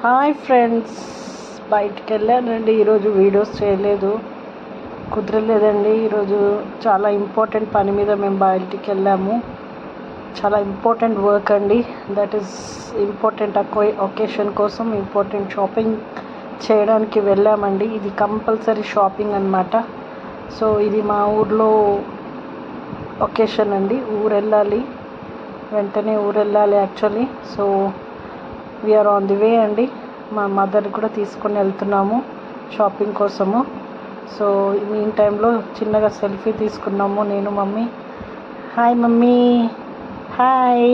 Hi friends, బయటికి వెళ్ళానండి. ఈరోజు వీడియోస్ చేయలేదు, కుదరలేదండి. ఈరోజు చాలా ఇంపార్టెంట్ పని మీద మేము బయటికి వెళ్ళాము. చాలా ఇంపార్టెంట్ వర్క్ అండి. దట్ ఈస్ ఇంపార్టెంట్ ఒకేషన్ కోసం ఇంపార్టెంట్ షాపింగ్ చేయడానికి వెళ్ళామండి. ఇది కంపల్సరీ షాపింగ్ అన్నమాట. సో ఇది మా ఊర్లో ఒకేషన్ అండి. ఊరు వెళ్ళాలి, వెంటనే ఊరు వెళ్ళాలి actually. So we are on the way అండి. మా మదర్ కూడా తీసుకొని వెళ్తున్నాము షాపింగ్ కోసము. సో మీన్ టైంలో చిన్నగా సెల్ఫీ తీసుకున్నాము నేను, మమ్మీ. Hi mummy, hi.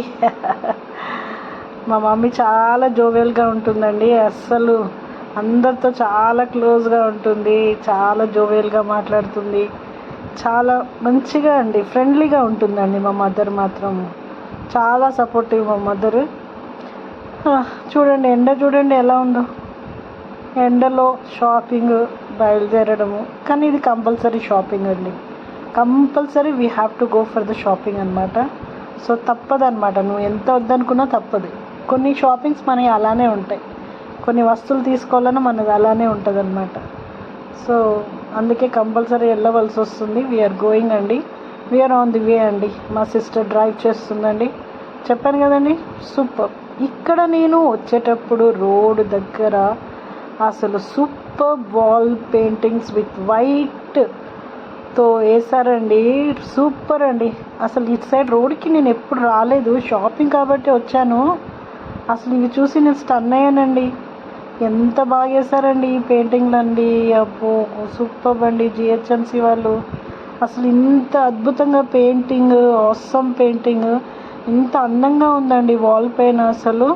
మా మమ్మీ చాలా జోవియల్గా ఉంటుందండి. అస్సలు అందరితో చాలా క్లోజ్గా ఉంటుంది, చాలా జోవియల్గా మాట్లాడుతుంది, చాలా మంచిగా అండి, ఫ్రెండ్లీగా ఉంటుందండి. మా మదర్ మాత్రం చాలా సపోర్టివ్. మా మదర్ చూడండి, ఎండ చూడండి ఎలా ఉందో. ఎండలో షాపింగ్ బయలుదేరడము, కానీ ఇది కంపల్సరీ షాపింగ్ అండి. Compulsory we have to go for the shopping అనమాట. సో తప్పదనమాట, నువ్వు ఎంత వద్దనుకున్నా తప్పదు. కొన్ని షాపింగ్స్ మనకి అలానే ఉంటాయి, కొన్ని వస్తువులు తీసుకోవాలన్నా మనది అలానే ఉంటుంది అనమాట. సో అందుకే కంపల్సరీ వెళ్ళవలసి వస్తుంది. వీఆర్ గోయింగ్ అండి, వీఆర్ ఆన్ ది వే అండి. మా సిస్టర్ డ్రైవ్ చేస్తుందండి, చెప్పాను కదండి. సూపర్. ఇక్కడ నేను వచ్చేటప్పుడు రోడ్ దగ్గర అసలు సూపర్ వాల్ పెయింటింగ్స్ విత్ వైట్తో వేసారండి. సూపర్ అండి. అసలు ఇటు సైడ్ రోడ్కి నేను ఎప్పుడు రాలేదు, షాపింగ్ కాబట్టి వచ్చాను. అసలు ఇవి చూసి నేను స్టన్ అయ్యానండి. ఎంత బాగా వేసారండి ఈ పెయింటింగ్లు అండి. అబ్బో సూపర్ అండి. జిహెచ్ఎంసి వాళ్ళు అసలు ఇంత అద్భుతంగా పెయింటింగ్, ఆసమ్ పెయింటింగ్, ఇంత అందంగా ఉందండి వాల్ పైన. అసలు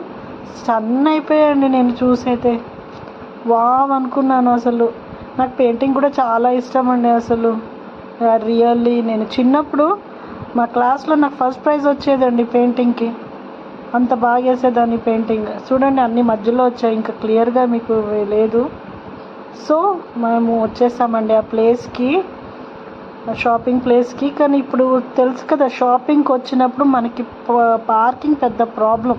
స్టన్ అయిపోయాయండి నేను చూసైతే. వావ్ అనుకున్నాను. అసలు నాకు పెయింటింగ్ కూడా చాలా ఇష్టం అండి. అసలు రియల్లీ నేను చిన్నప్పుడు మా క్లాస్లో నాకు ఫస్ట్ ప్రైజ్ వచ్చేదండి పెయింటింగ్కి. అంత బాగా వేసేదాన్ని పెయింటింగ్. చూడండి అన్ని మధ్యలో వచ్చాయి, ఇంకా క్లియర్గా మీకు లేదు. సో మేము వచ్చేసామండి ఆ ప్లేస్కి, షాపింగ్ ప్లేస్కి. కానీ ఇప్పుడు తెలుసు కదా, షాపింగ్కి వచ్చినప్పుడు మనకి పార్కింగ్ పెద్ద problem.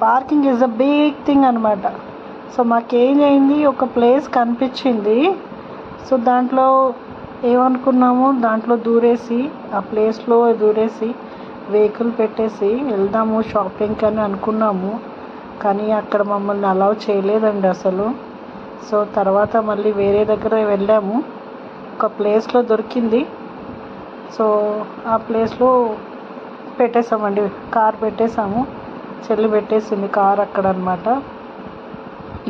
Parking is a big thing అనమాట. సో మాకేం అయింది, ఒక ప్లేస్ కనిపించింది. సో దాంట్లో ఏమనుకున్నాము, దాంట్లో దూరేసి, ఆ ప్లేస్లో దూరేసి వెహికల్ పెట్టేసి వెళ్దాము షాపింగ్కి అని అనుకున్నాము. కానీ అక్కడ మమ్మల్ని అలౌ చేయలేదండి అసలు. సో తర్వాత మళ్ళీ వేరే దగ్గర వెళ్ళాము, ఒక ప్లేస్లో దొరికింది. సో ఆ ప్లేస్లో పెట్టేసామండి, కార్ పెట్టేసాము. చెల్లి పెట్టేసింది కార్ అక్కడ అనమాట.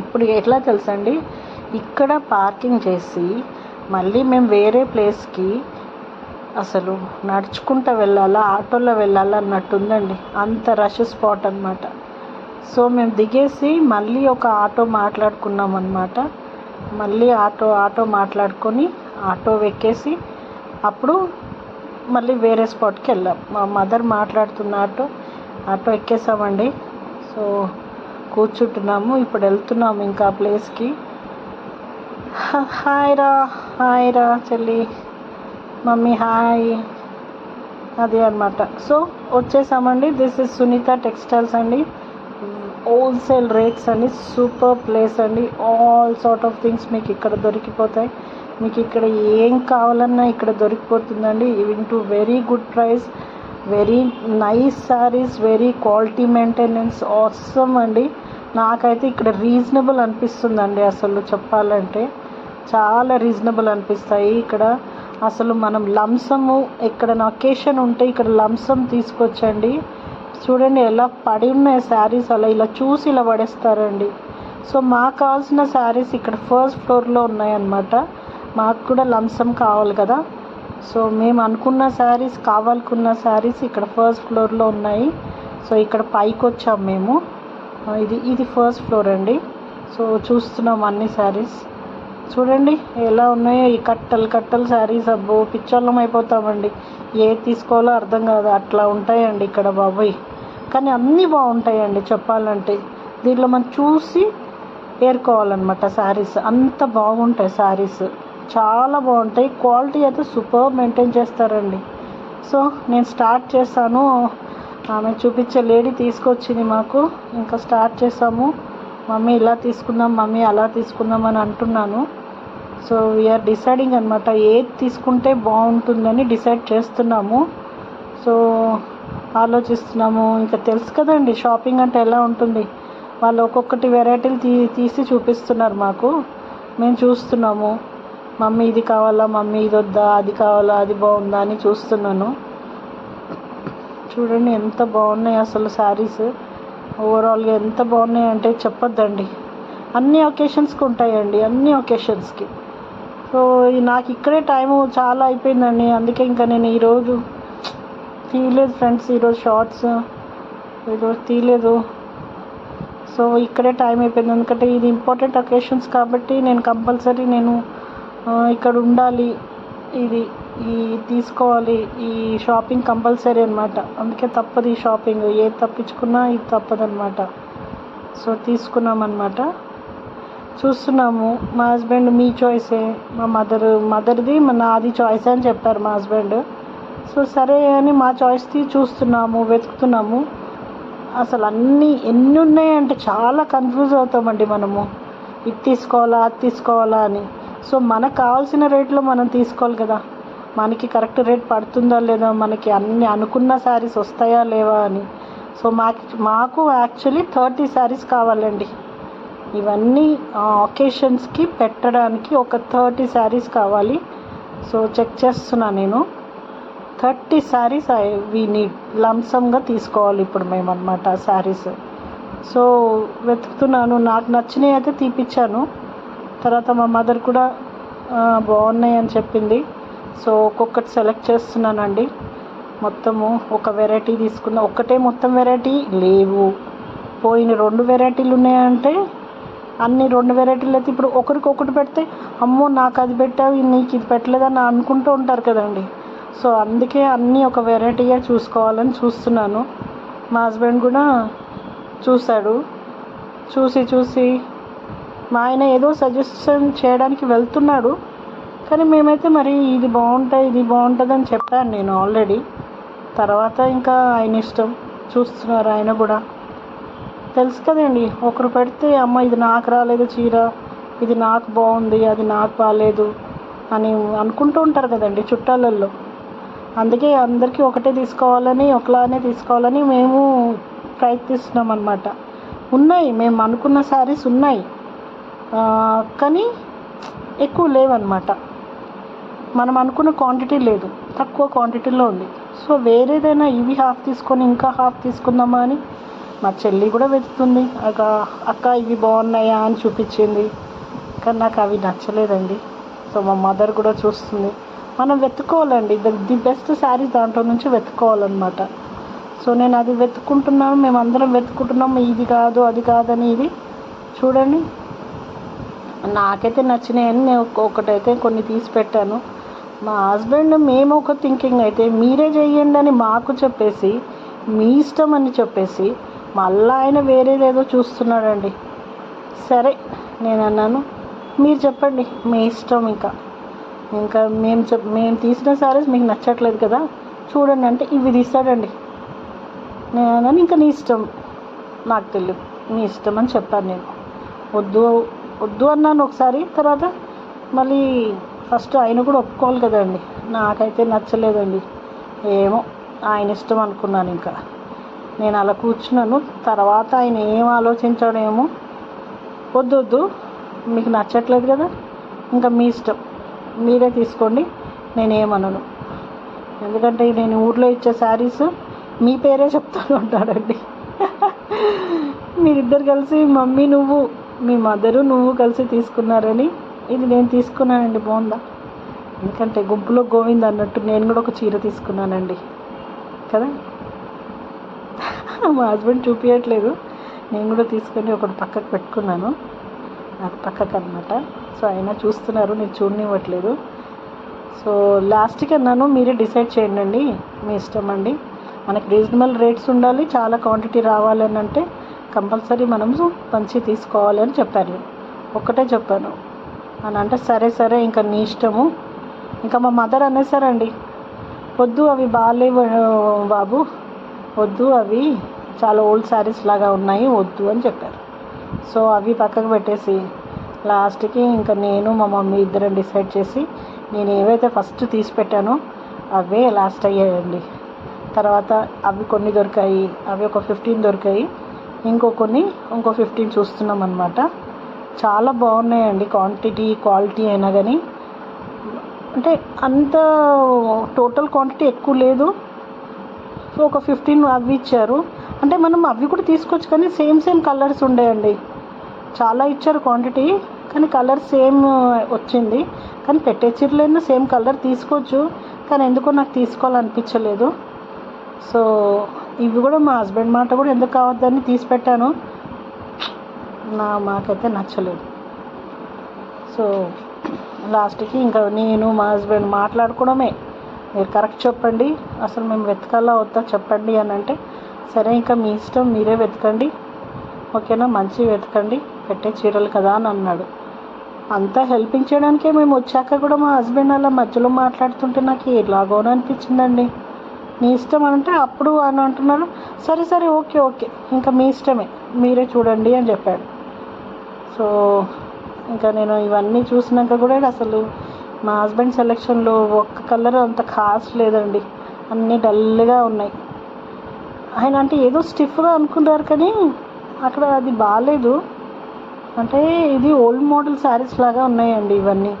ఇప్పుడు ఎట్లా తెలుసండి, ఇక్కడ పార్కింగ్ చేసి మళ్ళీ మేము వేరే ప్లేస్కి అసలు నడుచుకుంటూ వెళ్ళాలా, ఆటోలో వెళ్ళాలా అన్నట్టుందండి. అంత రష్ స్పాట్ అనమాట. సో మేము దిగేసి మళ్ళీ ఒక ఆటో మాట్లాడుకున్నాం అనమాట. మళ్ళీ ఆటో మాట్లాడుకొని ఆటో ఎక్కేసి అప్పుడు మళ్ళీ వేరే స్పాట్కి వెళ్ళాం. మా మదర్ మాట్లాడుతున్న ఆటో ఎక్కేసామండి. సో కూర్చుంటున్నాము, ఇప్పుడు వెళ్తున్నాము ఇంకా ఆ ప్లేస్కి. హాయ్ రా చెల్లి, మమ్మీ హాయ్. అదే అనమాట. సో వచ్చేసామండి. దిస్ ఇస్ సునీత టెక్స్టైల్స్ అండి. హోల్సేల్ రేట్స్ అండి, సూపర్ ప్లేస్ అండి. ఆల్ సార్ట్ ఆఫ్ థింగ్స్ మీకు ఇక్కడ దొరికిపోతాయి. మీకు ఇక్కడ ఏం కావాలన్నా ఇక్కడ దొరికిపోతుందండి. Even to very good price, very nice saris, very quality maintenance, awesome అండి. నాకైతే ఇక్కడ రీజనబుల్ అనిపిస్తుందండి. అసలు చెప్పాలంటే చాలా రీజనబుల్ అనిపిస్తాయి ఇక్కడ. అసలు మనం లంసము ఎక్కడైనా ఒకేషన్ ఉంటే ఇక్కడ లంసం తీసుకొచ్చండి. చూడండి ఎలా పడి ఉన్నాయి శారీస్, అలా ఇలా చూసి ఇలా పడేస్తారండి. సో మాకు కావాల్సిన శారీస్ ఇక్కడ ఫస్ట్ ఫ్లోర్లో ఉన్నాయన్నమాట. మాకు కూడా లంసం కావాలి కదా. సో మేము అనుకున్న శారీస్, కావాలనుకున్న శారీస్ ఇక్కడ ఫస్ట్ ఫ్లోర్లో ఉన్నాయి. సో ఇక్కడ పైకి వచ్చాం మేము. ఇది ఫస్ట్ ఫ్లోర్ అండి. సో చూస్తున్నాం అన్ని శారీస్. చూడండి ఎలా ఉన్నాయో ఈ కట్టలు శారీస్. అబ్బో పిచ్చోళ్ళం అయిపోతామండి, ఏది తీసుకోవాలో అర్థం కాదు, అట్లా ఉంటాయండి ఇక్కడ బాబోయ్. కానీ అన్నీ బాగుంటాయండి చెప్పాలంటే. దీంట్లో మనం చూసి ఏరుకోవాలన్నమాట శారీస్. అంత బాగుంటాయి శారీస్, చాలా బాగుంటాయి. క్వాలిటీ అయితే సూపర్ మెయింటైన్ చేస్తారండి. సో నేను స్టార్ట్ చేస్తాను. ఆమె చూపించే లేడీ తీసుకొచ్చింది మాకు. ఇంకా స్టార్ట్ చేసాము. మమ్మీ ఇలా తీసుకుందాం, మమ్మీ అలా తీసుకుందాం అని అంటున్నాను. సో వీఆర్ డిసైడింగ్ అనమాట, ఏది తీసుకుంటే బాగుంటుందని డిసైడ్ చేస్తున్నాము. సో ఆలోచిస్తున్నాము. ఇంకా తెలుసు కదండి షాపింగ్ అంటే ఎలా ఉంటుంది. వాళ్ళు ఒక్కొక్కటి వెరైటీలు తీసి చూపిస్తున్నారు మాకు. మేము చూస్తున్నాము, మమ్మీ ఇది కావాలా, మమ్మీ ఇది వద్దా, అది కావాలా, అది బాగుందా అని చూస్తున్నాను. చూడండి ఎంత బాగున్నాయి అసలు శారీస్. ఓవరాల్గా ఎంత బాగున్నాయి అంటే చెప్పొద్దండి. అన్ని ఒకేషన్స్కి ఉంటాయండి, అన్ని ఒకేషన్స్కి. సో నాకు ఇక్కడే టైము చాలా అయిపోయిందండి. అందుకే ఇంకా నేను ఈరోజు తీయలేదు ఫ్రెండ్స్, ఈరోజు షార్ట్స్ ఈరోజు తీయలేదు. సో ఇక్కడే టైం అయిపోయింది. ఎందుకంటే ఇది ఇంపార్టెంట్ ఒకేషన్స్ కాబట్టి నేను కంపల్సరీ ఇక్కడ ఉండాలి, ఈ తీసుకోవాలి, ఈ షాపింగ్ కంపల్సరీ అనమాట. అందుకే తప్పదు ఈ షాపింగ్, ఏది తప్పించుకున్నా ఇది తప్పదనమాట. సో తీసుకున్నామన్నమాట. చూస్తున్నాము. మా హస్బెండ్ మీ చాయిసే, మా మదర్ది నాది చాయిస్ అని చెప్పారు మా హస్బెండ్. సో సరే అని మా చాయిస్ది చూస్తున్నాము, వెతుకుతున్నాము. అసలు ఎన్ని ఉన్నాయంటే చాలా కన్ఫ్యూజ్ అవుతామండి మనము. ఇది తీసుకోవాలా, అది తీసుకోవాలా అని. సో మనకు కావాల్సిన రేట్లో మనం తీసుకోవాలి కదా. మనకి కరెక్ట్ రేట్ పడుతుందా లేదా, మనకి అన్ని అనుకున్న శారీస్ వస్తాయా లేవా అని. సో మాకు యాక్చువల్లీ 30 శారీస్ కావాలండి. ఇవన్నీ ఒకేషన్స్కి పెట్టడానికి ఒక 30 శారీస్ కావాలి. సో చెక్ చేస్తున్నాను నేను. 30 శారీస్ వీ నీడ్ లంసమ్గా తీసుకోవాలి ఇప్పుడు మేము అనమాట శారీస్. సో వెతుకుతున్నాను. నాకు నచ్చినవి అయితే తీపిచ్చాను. తర్వాత మా మదర్ కూడా బాగున్నాయి అని చెప్పింది. సో ఒక్కొక్కటి సెలెక్ట్ చేస్తున్నానండి. మొత్తము ఒక వెరైటీ తీసుకున్నా. ఒక్కటే మొత్తం వెరైటీ లేవు, పోయిన 2 వెరైటీలు ఉన్నాయంటే అన్ని 2 వెరైటీలు అయితే ఇప్పుడు ఒకరికొకటి పెడితే అమ్మో నాకు అది పెట్టావు, నీకు ఇది పెట్టలేదని అనుకుంటూ ఉంటారు కదండి. సో అందుకే అన్నీ ఒక వెరైటీగా చూసుకోవాలని చూస్తున్నాను. మా హస్బెండ్ కూడా చూశాడు. చూసి మా ఆయన ఏదో సజెషన్ చేయడానికి వెళ్తున్నాడు. కానీ మేమైతే మరి ఇది బాగుంటుంది అని చెప్పాను నేను ఆల్రెడీ. తర్వాత ఇంకా ఆయన ఇష్టం. చూస్తున్నారు ఆయన కూడా. తెలుసు కదండి, ఒకరు పెడితే అమ్మ ఇది నాకు రాలేదు చీర, ఇది నాకు బాగుంది, అది నాకు బాగాలేదు అని అనుకుంటూ ఉంటారు కదండి చుట్టాలల్లో. అందుకే అందరికీ ఒకటే తీసుకోవాలని, ఒకలానే తీసుకోవాలని మేము ప్రయత్నిస్తున్నాం అన్నమాట. ఉన్నాయి, మేము అనుకున్న శారీస్ ఉన్నాయి, కానీ ఎక్కువ లేవన్నమాట. మనం అనుకున్న క్వాంటిటీ లేదు, తక్కువ క్వాంటిటీలో ఉంది. సో వేరేదైనా ఇవి హాఫ్ తీసుకొని ఇంకా హాఫ్ తీసుకుందామా అని మా చెల్లి కూడా వెతుకుతుంది. అక్క ఇవి బాగున్నాయా అని చూపించింది, కానీ నాకు అవి నచ్చలేదండి. సో మా మదర్ కూడా చూస్తుంది. మనం వెతుక్కోవాలండి, ది బెస్ట్ శారీ దాంట్లో నుంచి వెతుక్కోవాలన్నమాట. సో నేను అది వెతుక్కుంటున్నాను, మేమందరం వెతుక్కుంటున్నాము. ఇది కాదు అది కాదని. ఇది చూడండి, నాకైతే నచ్చినాయని నేను ఒకటైతే కొన్ని తీసి పెట్టాను. మా హస్బెండ్ మేము ఒక థింకింగ్ అయితే మీరే చెయ్యండి అని మాకు చెప్పేసి, మీ ఇష్టం అని చెప్పేసి మళ్ళీ ఆయన వేరేదేదో చూస్తున్నాడండి. సరే నేను అన్నాను, మీరు చెప్పండి మీ ఇష్టం. ఇంకా మేము తీసిన శారీస్ మీకు నచ్చట్లేదు కదా, చూడండి అంటే ఇవి తీస్తాడండి. నేను అన్నాను ఇంకా నీ ఇష్టం, నాకు తెలియదు, మీ ఇష్టం అని చెప్పాను నేను. వద్దు అన్నాను ఒకసారి. తర్వాత మళ్ళీ ఫస్ట్ ఆయన కూడా ఒప్పుకోవాలి కదండి. నాకైతే నచ్చలేదండి, ఏమో ఆయన ఇష్టం అనుకున్నాను. ఇంకా నేను అలా కూర్చున్నాను. తర్వాత ఆయన ఏం ఆలోచించాడేమో, వద్దు మీకు నచ్చట్లేదు కదా, ఇంకా మీ ఇష్టం, మీరే తీసుకోండి, నేనేమనను. ఎందుకంటే నేను ఊర్లో ఇచ్చే శారీస్ మీ పేరే చెప్తాను అంటాడండి. మీరిద్దరు కలిసి మమ్మీ నువ్వు, మీ మదరు నువ్వు కలిసి తీసుకున్నారని ఇది నేను తీసుకున్నానండి, బాగుందా? ఎందుకంటే గుంపులో గోవింద్ అన్నట్టు నేను కూడా ఒక చీర తీసుకున్నానండి కదా. మా హస్బెండ్ చూపించట్లేదు, నేను కూడా తీసుకొని ఒకటి పక్కకు పెట్టుకున్నాను, అది పక్కకు అనమాట. సో అయినా చూస్తున్నారు, నేను చూడనివ్వట్లేదు. సో లాస్ట్కి అన్నాను మీరే డిసైడ్ చేయండి, మీ ఇష్టం అండి. మనకి రీజనబుల్ రేట్స్ ఉండాలి, చాలా క్వాంటిటీ రావాలని అంటే కంపల్సరీ మనం పంచి తీసుకోవాలి అని చెప్పాను. ఒక్కటే చెప్పాను అని అంటే సరే ఇంకా నీ ఇష్టము. ఇంకా మా మదర్ అనేసారండి, వద్దు అవి బాగాలేవు బాబు, వద్దు, అవి చాలా ఓల్డ్ శారీస్ లాగా ఉన్నాయి, వద్దు అని చెప్పారు. సో అవి పక్కకు పెట్టేసి లాస్ట్కి ఇంకా నేను మా మమ్మీ ఇద్దరం డిసైడ్ చేసి నేను ఏవైతే ఫస్ట్ తీసి పెట్టానో అవే లాస్ట్ అయ్యాయండి. తర్వాత అవి కొన్ని దొరికాయి, అవి ఒక 15 దొరికాయి, ఇంకో 15 చూస్తున్నాం అనమాట. చాలా బాగున్నాయండి, క్వాంటిటీ క్వాలిటీ అయినా కానీ. అంటే అంత టోటల్ క్వాంటిటీ ఎక్కువ లేదు. సో ఒక 15 అవి ఇచ్చారు. అంటే మనం అవి కూడా తీసుకోవచ్చు, కానీ సేమ్ కలర్స్ ఉండేయండి. చాలా ఇచ్చారు క్వాంటిటీ, కానీ కలర్ సేమ్ వచ్చింది. కానీ పెట్టే చీరలైనా సేమ్ కలర్ తీసుకోవచ్చు, కానీ ఎందుకో నాకు తీసుకోవాలనిపించలేదు. సో ఇవి కూడా మా హస్బెండ్ మాట కూడా ఎందుకు కావద్దని తీసి పెట్టాను. మాకైతే నచ్చలేదు. సో లాస్ట్కి ఇంకా నేను మా హస్బెండ్ మాట్లాడుకోవడమే, మీరు కరెక్ట్ చెప్పండి, అసలు మేము వెతకాలా వద్దా చెప్పండి అని అంటే, సరే ఇంకా మీ ఇష్టం, మీరే వెతకండి, ఓకేనా, మంచిగా వెతకండి, పెట్టే చీరలు కదా అని అన్నాడు. అంతా హెల్పింగ్ చేయడానికే మేము వచ్చాక కూడా మా హస్బెండ్ అలా మధ్యలో మాట్లాడుతుంటే నాకు ఎలాగోనో అనిపించిందండి. నీ ఇష్టం అంటే అప్పుడు అని అంటున్నాడు. సరే ఓకే ఇంకా మీ ఇష్టమే, మీరే చూడండి అని చెప్పాడు. సో ఇంకా నేను ఇవన్నీ చూసినాక కూడా అసలు మా హస్బెండ్ సెలెక్షన్లో ఒక్క కలర్ అంత ఖాస్ లేదండి, అన్నీ డల్గా ఉన్నాయి. ఆయన అంటే ఏదో స్టిఫ్గా అనుకున్నారు, కానీ అక్కడ అది బాగాలేదు. అంటే ఇది ఓల్డ్ మోడల్ శారీస్ లాగా ఉన్నాయండి ఇవన్నీ.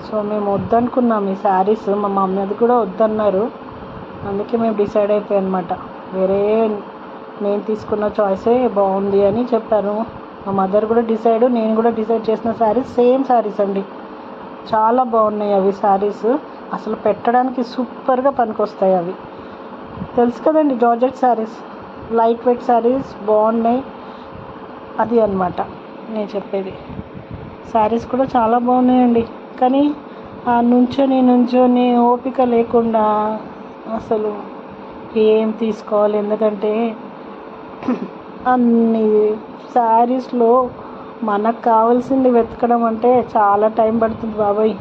సో మేము వద్దనుకున్నాం ఈ శారీస్, మా మమ్మీ అది కూడా వద్దన్నారు. అందుకే మేము డిసైడ్ అయిపోయాం అనమాట. వేరే నేను తీసుకున్న చాయిసే బాగుంది అని చెప్పారు. మా మదర్ కూడా డిసైడ్, నేను కూడా డిసైడ్ చేసిన శారీస్ సేమ్ శారీస్ అండి. చాలా బాగున్నాయి అవి శారీస్, అసలు పెట్టడానికి సూపర్గా పనికొస్తాయి అవి. తెలుసు కదండి, georgette saris, light weight saris బాగున్నాయి, అది అన్నమాట నేను చెప్పేది. శారీస్ కూడా చాలా బాగున్నాయండి, కానీ ఆ నుంచొని ఓపిక లేకుండా అసలు ఏం తీసుకోవాలి. ఎందుకంటే అన్ని శారీస్లో మనకు కావాల్సింది వెతకడం అంటే చాలా టైం పడుతుంది బాబాయ్.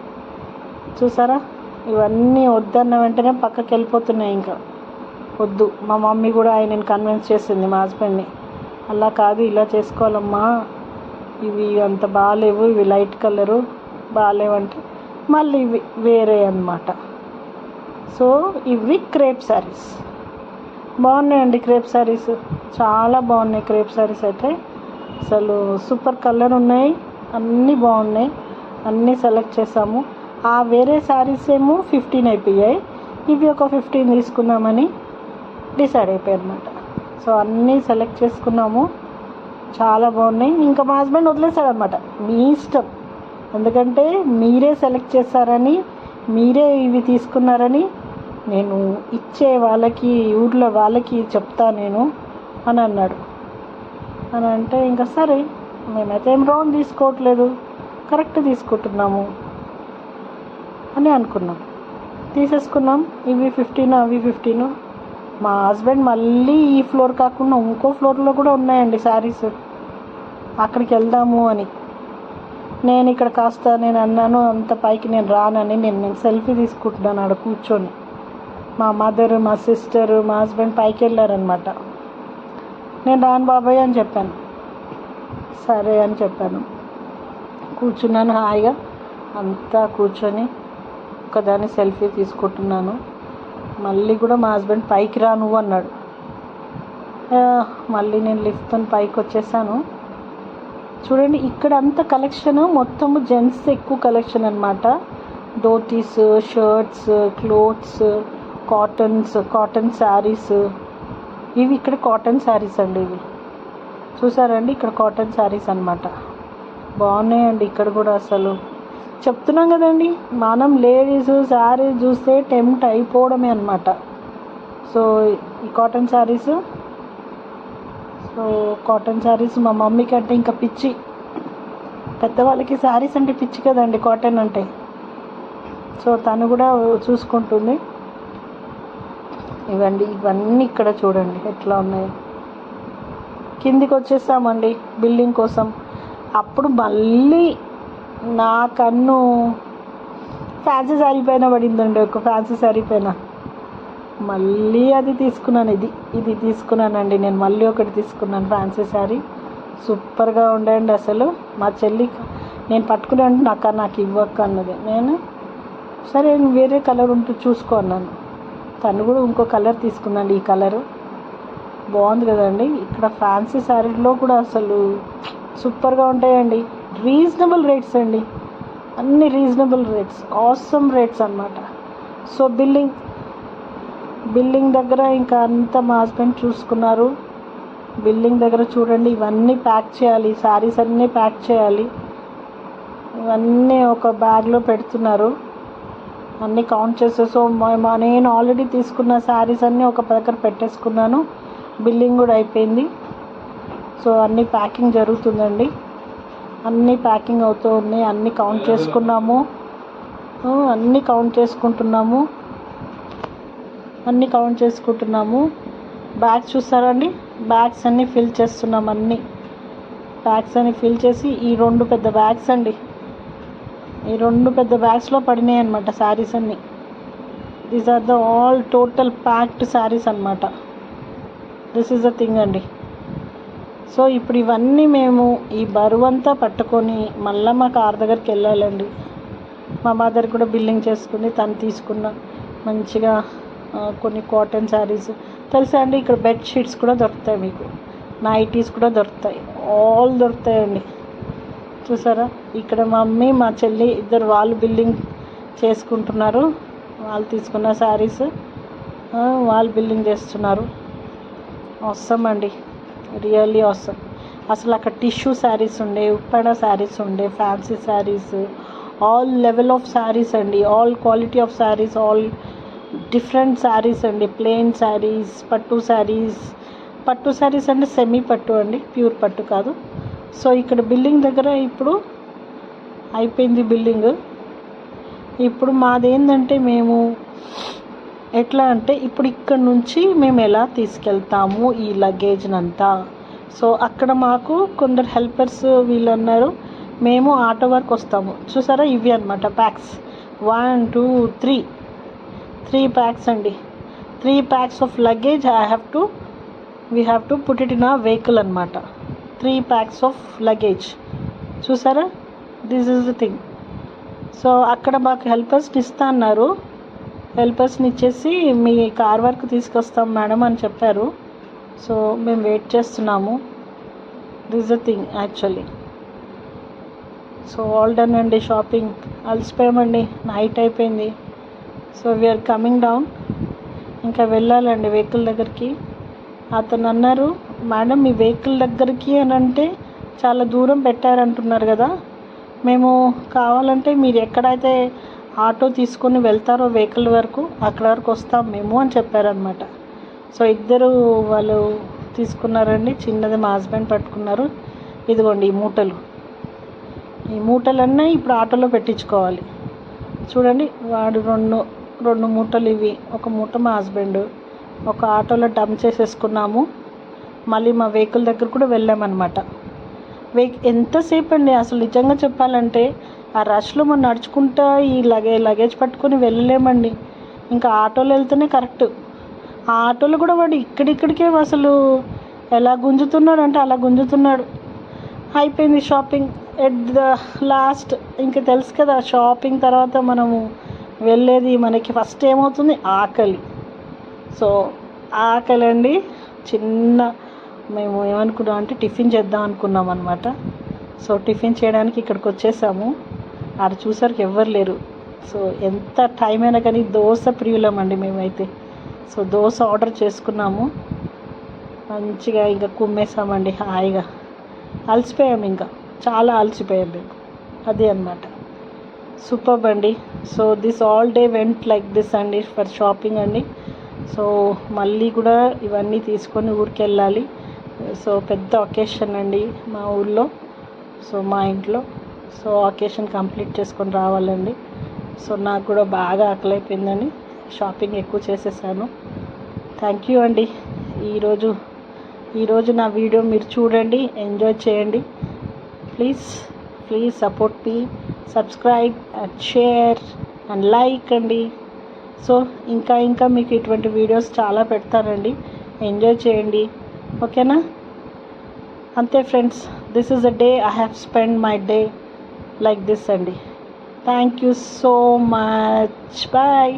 చూసారా, ఇవన్నీ వద్దన్న వెంటనే పక్కకి వెళ్ళిపోతున్నాయి. ఇంకా వద్దు. మా మమ్మీ కూడా ఆయనని కన్విన్స్ చేసింది, మా హస్బెండ్ని, అలా కాదు ఇలా చేసుకోవాలమ్మా, ఇవి అంత బాగాలేవు, ఇవి లైట్ కలరు బాగాలేవంటే మళ్ళీ ఇవి వేరే అన్నమాట. సో ఇవి క్రేప్ శారీస్ బాగున్నాయండి. క్రేప్ శారీస్ చాలా బాగున్నాయి. క్రేప్ శారీస్ అయితే అసలు సూపర్ కలర్ ఉన్నాయి, అన్నీ బాగున్నాయి, అన్నీ సెలెక్ట్ చేసాము. ఆ వేరే శారీస్ ఏమో 15 అయిపోయాయి, ఇవి ఒక 15 తీసుకుందామని డిసైడ్ అయిపోయాయి అనమాట. సో అన్నీ సెలెక్ట్ చేసుకున్నాము, చాలా బాగున్నాయి. ఇంకా మా హస్బెండ్ వదిలేశాడనమాట, మీ ఇష్టం, ఎందుకంటే మీరే సెలెక్ట్ చేస్తారని, మీరే ఇవి తీసుకున్నారని నేను ఇచ్చే వాళ్ళకి, ఊర్లో వాళ్ళకి చెప్తా నేను అని అన్నాడు. అని అంటే ఇంకా సరే, మేమైతే ఏం రాంగ్ తీసుకోవట్లేదు, కరెక్ట్ తీసుకుంటున్నాము అని అనుకున్నాం, తీసేసుకున్నాం. ఇవి 15, అవి 15. మా హస్బెండ్ మళ్ళీ ఈ ఫ్లోర్ కాకుండా ఇంకో ఫ్లోర్లో కూడా ఉన్నాయండి శారీస్, అక్కడికి వెళ్దాము అని. నేను ఇక్కడ కాస్త నేను అన్నాను, అంత పైకి నేను రానని నేను సెల్ఫీ తీసుకుంటున్నాను ఆడ కూర్చొని. మా మదర్, మా సిస్టర్, మా హస్బెండ్ పైకి వెళ్ళారనమాట. నేను రాను బాబాయ్ అని చెప్పాను. సరే అని చెప్పాను. కూర్చున్నాను హాయిగా, అంతా కూర్చొని ఒకదాన్ని సెల్ఫీ తీసుకుంటున్నాను. మళ్ళీ కూడా మా హస్బెండ్ పైకి రా నువ్వు అన్నాడు. మళ్ళీ నేను లిఫ్ట్తో పైకి వచ్చేసాను. చూడండి, ఇక్కడ అంత కలెక్షన్ మొత్తము జెంట్స్ ఎక్కువ కలెక్షన్ అనమాట. Dhotis, shirts, clothes, cotton saris. ఇవి ఇక్కడ కాటన్ శారీస్ అండి, ఇవి చూసారండి, ఇక్కడ కాటన్ శారీస్ అనమాట. బాగున్నాయండి ఇక్కడ కూడా. అసలు చెప్తున్నాం కదండి, మనం లేడీస్ శారీ చూస్తే టెంప్ట్ అయిపోవడమే అనమాట. సో ఈ కాటన్ శారీస్, మా మమ్మీకి అంటే ఇంకా పిచ్చి. పెద్దవాళ్ళకి శారీస్ అంటే పిచ్చి కదండి, కాటన్ అంటే. సో తను కూడా చూసుకుంటుంది. ఇవన్నీ ఇక్కడ చూడండి ఎట్లా ఉన్నాయి. కిందికి వచ్చేసామండి బిల్డింగ్ కోసం. అప్పుడు మళ్ళీ నా కన్ను ఫ్యాన్సీ శారీ పైన పడిందండి, ఒక ఫ్యాన్సీ శారీ పైన. మళ్ళీ అది తీసుకున్నాను. ఇది తీసుకున్నానండి. నేను మళ్ళీ ఒకటి తీసుకున్నాను ఫ్యాన్సీ శారీ. సూపర్గా ఉండండి అసలు. మా చెల్లి నేను పట్టుకునే అంటే నాకు ఇవ్వక్క అన్నది. నేను సరే వేరే కలర్ ఉంటూ చూసుకో అన్నాను. తను కూడా ఇంకో కలర్ తీసుకుందండి. ఈ కలరు బాగుంది కదండి. ఇక్కడ ఫ్యాన్సీ శారీలో కూడా అసలు సూపర్గా ఉంటాయండి. రీజనబుల్ రేట్స్ అండి, అన్ని రీజనబుల్ రేట్స్, ఆసమ్ రేట్స్ అన్నమాట. సో బిల్లింగ్ దగ్గర ఇంకా అంతా మా హస్బెండ్ చూసుకున్నారు. బిల్లింగ్ దగ్గర చూడండి, ఇవన్నీ ప్యాక్ చేయాలి, శారీస్ అన్నీ ప్యాక్ చేయాలి. ఇవన్నీ ఒక బ్యాగ్లో పెడుతున్నారు, అన్నీ కౌంట్ చేస్తే. సో నేను ఆల్రెడీ తీసుకున్న శారీస్ అన్నీ ఒక దగ్గర పెట్టేసుకున్నాను. బిల్లింగ్ కూడా అయిపోయింది. సో అన్నీ ప్యాకింగ్ జరుగుతుందండి. అన్నీ ప్యాకింగ్ అవుతూ ఉన్నాయి. అన్నీ కౌంట్ చేసుకున్నాము, అన్నీ కౌంట్ చేసుకుంటున్నాము. బ్యాగ్స్ చూస్తారండి, బ్యాగ్స్ అన్నీ ఫిల్ చేస్తున్నాం. బ్యాగ్స్ అన్నీ ఫిల్ చేసి ఈ 2 పెద్ద బ్యాగ్స్ అండి, ఈ 2 పెద్ద బ్యాగ్స్లో పడినాయి అన్నమాట శారీస్ అన్నీ. These are the all total packed saris అన్నమాట. దిస్ ఈజ్ ద థింగ్ అండి. సో ఇప్పుడు ఇవన్నీ మేము ఈ బరువంతా పట్టుకొని మళ్ళీ మా కార్ దగ్గరికి వెళ్ళాలండి. మా మదర్ కూడా బిల్లింగ్ చేసుకుని తను తీసుకున్న మంచిగా కొన్ని కాటన్ శారీస్ తెలుసా అండి. ఇక్కడ బెడ్షీట్స్ కూడా దొరుకుతాయి, మీకు నైటీస్ కూడా దొరుకుతాయి, ఆల్ దొరుకుతాయండి. చూసారా, ఇక్కడ మా మమ్మీ మా చెల్లి ఇద్దరు వాళ్ళు బిల్లింగ్ చేసుకుంటున్నారు. వాళ్ళు తీసుకున్న శారీస్ వాళ్ళు బిల్లింగ్ చేస్తున్నారు. ఆసమ్ అండి, రియల్లీ ఆసమ్. అసలు అక్కడ టిష్యూ శారీస్ ఉండే, ఉప్పాడ శారీస్ ఉండే, fancy saris, all level of saris అండి, all quality of saris, all different saris అండి. ప్లెయిన్ శారీస్, పట్టు శారీస్ అంటే సెమీ పట్టు అండి, ప్యూర్ పట్టు కాదు. సో ఇక్కడ బిల్డింగ్ దగ్గర ఇప్పుడు అయిపోయింది బిల్డింగ్. ఇప్పుడు మాదేంటంటే మేము ఎట్లా అంటే ఇప్పుడు ఇక్కడ నుంచి మేము ఎలా తీసుకెళ్తాము ఈ లగేజ్నంతా. సో అక్కడ మాకు కొందరు హెల్పర్స్ వీళ్ళు అన్నారు, మేము ఆటో వరకు వస్తాము. చూసారా, ఇవి అన్నమాట ప్యాక్స్. 1 2 3 ప్యాక్స్ అండి. 3 packs of luggage we have to put it in ఆ వెహికల్ అన్నమాట. 3 ప్యాక్స్ ఆఫ్ లగేజ్. చూసారా, this is the thing. So అక్కడ మాకు హెల్పర్స్ని ఇస్తా అన్నారు. హెల్పర్స్ని ఇచ్చేసి మీ కార్ వరకు తీసుకొస్తాం మేడం అని చెప్పారు. సో మేము వెయిట్ చేస్తున్నాము. This the thing actually. So all done అండి. షాపింగ్ అలసిపోయామండి, నైట్ అయిపోయింది. So we are coming down. ఇంకా వెళ్ళాలండి వెహికల్ దగ్గరికి. అతను అన్నారు, మేడం మీ వెహికల్ దగ్గరికి అని అంటే చాలా దూరం పెట్టారంటున్నారు కదా, మేము కావాలంటే మీరు ఎక్కడైతే ఆటో తీసుకొని వెళ్తారో వెహికల్ వరకు అక్కడ వరకు వస్తాం మేము అని చెప్పారనమాట. సో ఇద్దరు వాళ్ళు తీసుకున్నారండి. చిన్నది మా హస్బెండ్ పట్టుకున్నారు. ఇదిగోండి ఈ మూటలన్నీ ఇప్పుడు ఆటోలో పెట్టించుకోవాలి. చూడండి, వాడు రెండు మూటలు ఇవి, ఒక మూట మా హస్బెండ్, ఒక ఆటోలో డంప్ చేసేసుకున్నాము. మళ్ళీ మా వెహికల్ దగ్గర కూడా వెళ్ళామన్నమాట. ఎంతసేపు అండి అసలు నిజంగా చెప్పాలంటే ఆ రష్లో మనం నడుచుకుంటా ఈ లగేజ్ పట్టుకొని వెళ్ళలేమండి. ఇంకా ఆటోలో వెళ్తేనే కరెక్ట్. ఆ ఆటోలో కూడా వాడు ఇక్కడికే అసలు ఎలా గుంజుతున్నాడు అంటే అలా గుంజుతున్నాడు. అయిపోయింది షాపింగ్ ఎట్ ద లాస్ట్. ఇంకా తెలుసు కదా, షాపింగ్ తర్వాత మనము వెళ్ళేది మనకి ఫస్ట్ ఏమవుతుంది, ఆకలి. సో ఆకలి అండి. మేము ఏమనుకున్నాం అంటే టిఫిన్ చేద్దాం అనుకున్నాం అనమాట. సో టిఫిన్ చేయడానికి ఇక్కడికి వచ్చేసాము. ఆడ చూసరికి ఎవ్వరు లేరు. సో ఎంత టైం అయినా కానీ దోశ ప్రియులమండి మేమైతే. సో దోశ ఆర్డర్ చేసుకున్నాము. మంచిగా ఇంకా కుమ్మేసామండి హాయిగా. అలసిపోయాము, ఇంకా చాలా అలసిపోయాం మేము. అదే అన్నమాట. సూపర్ అండి. So this all day vent like this అండి ఫర్ షాపింగ్ అండి. సో మళ్ళీ కూడా ఇవన్నీ తీసుకొని ఊరికి వెళ్ళాలి. సో పెద్ద ఒకేషన్ అండి మా ఊళ్ళో, సో మా ఇంట్లో. సో ఒకేషన్ కంప్లీట్ చేసుకొని రావాలండి. సో నాకు కూడా బాగా ఆకలి అయిపోయిందని షాపింగ్ ఎక్కువ చేసేసాను. థ్యాంక్ యూ అండి. ఈరోజు నా వీడియో మీరు చూడండి, ఎంజాయ్ చేయండి. Please support me, subscribe and share and like అండి. సో ఇంకా ఇంకా మీకు ఇటువంటి వీడియోస్ చాలా పెడతానండి, ఎంజాయ్ చేయండి, ఓకేనా? అంతే friends, this is a day I have spend my day like this అండి. Thank you so much, bye.